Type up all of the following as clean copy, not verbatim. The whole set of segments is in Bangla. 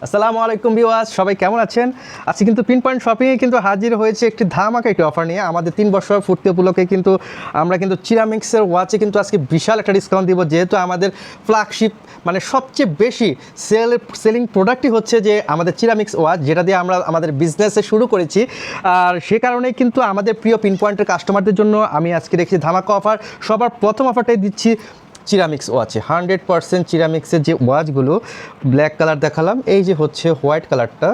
আসসালামু আলাইকুম ভিউয়ার্স, সবাই কেমন আছেন? আজকে কিন্তু পিন পয়েন্ট শপিংয়ে কিন্তু হাজির হয়েছে একটি ধামাকা একটি অফার নিয়ে। আমাদের 3 বছর পূর্তি উপলক্ষে কিন্তু আমরা কিন্তু চিরামিক্সের ওয়াচে কিন্তু আজকে বিশাল একটা ডিসকাউন্ট দিব, যেহেতু আমাদের ফ্ল্যাগশিপ মানে সবচেয়ে বেশি সেলিং প্রোডাক্টই হচ্ছে যে আমাদের চিরামিক্স ওয়াচ, যেটা দিয়ে আমরা আমাদের বিজনেসে শুরু করেছি। আর সে কারণেই কিন্তু আমাদের প্রিয় পিন পয়েন্টের কাস্টমারদের জন্য আমি আজকে রেখেছি ধামাকা অফার। সবার প্রথম অফারটাই দিচ্ছি চিরামিক্স ওয়াচে 100% চিরামিক্সের যে ওয়াচগুলো, ব্ল্যাক কালার দেখালাম, এই যে হচ্ছে হোয়াইট কালারটা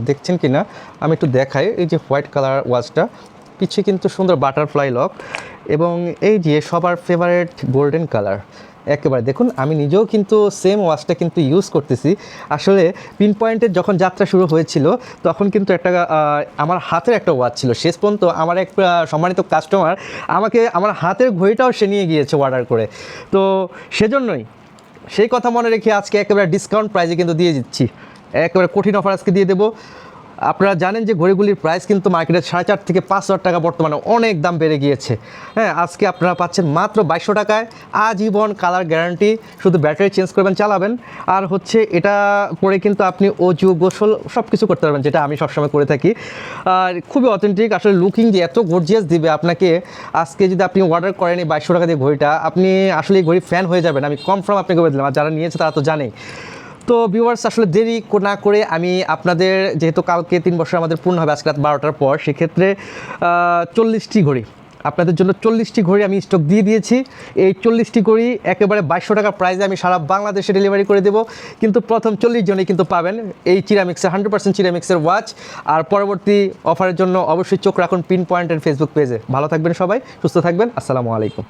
দেখছেন কি না আমি একটু দেখাই। এই যে হোয়াইট কালার ওয়াচটা, পিছিয়ে কিন্তু সুন্দর বাটারফ্লাই লক, এবং এই যে সবার ফেভারিট গোল্ডেন কালার। একেবারে দেখুন, আমি নিজেও কিন্তু সেম ওয়াচটা কিন্তু ইউজ করতেছি। আসলে পিন পয়েন্টের যখন যাত্রা শুরু হয়েছিল তখন কিন্তু একটা আমার হাতের একটা ওয়াচ ছিল। শেষ পর্যন্ত আমার এক সম্মানিত কাস্টমার আমাকে আমার হাতের ঘড়িটাও সে নিয়ে গিয়েছে অর্ডার করে। তো সেজন্যই সেই কথা মনে রেখে আজকে একেবারে ডিসকাউন্ট প্রাইসে কিন্তু দিয়ে দিচ্ছি। একেবারে কঠিন অফার আজকে দিয়ে দেবো। আপনারা জানেন যে ঘড়িগুলির প্রাইস কিন্তু মার্কেটে 4,500 থেকে 5,000 টাকা বর্তমানে অনেক দাম বেড়ে গিয়েছে। হ্যাঁ, আজকে আপনারা পাচ্ছেন মাত্র 2200 টাকায়, আজীবন কালার গ্যারান্টি, শুধু ব্যাটারি চেঞ্জ করবেন, চালাবেন। আর হচ্ছে এটা পরে কিন্তু আপনি অজু গোসল সব কিছু করতে পারবেন, যেটা আমি সবসময় করে থাকি। আর খুবই অথেন্টিক, আসলে লুকিং যে এত গর্জিয়াস দিবে আপনাকে। আজকে যদি আপনি অর্ডার করেন এই 2200 টাকা দিয়ে ঘড়িটা, আপনি আসলে এই ঘড়ি ফ্যান হয়ে যাবেন, আমি কনফার্ম আপনাকে বলে দিলাম। আর যারা নিয়েছে তারা তো জানেই। তো ভিউয়ার্স, আসলে দেরি না করে আমি আপনাদের, যেহেতু কালকে 3 বছর আমাদের পূর্ণ হবে আজকে রাত 12টার পর, সেক্ষেত্রে 40টি ঘড়ি আপনাদের জন্য, 40টি ঘড়ি আমি স্টক দিয়ে দিয়েছি। এই 40টি ঘড়ি একেবারে 2200 টাকা প্রাইসে আমি সারা বাংলাদেশে ডেলিভারি করে দেবো। কিন্তু প্রথম 40 জনই কিন্তু পাবেন এই চিরামিক্সের 100% চিরামিক্সের ওয়াচ। আর পরবর্তী অফারের জন্য অবশ্যই চোখ রাখুন পিন পয়েন্টের ফেসবুক পেজে। ভালো থাকবেন সবাই, সুস্থ থাকবেন। আসসালামু আলাইকুম।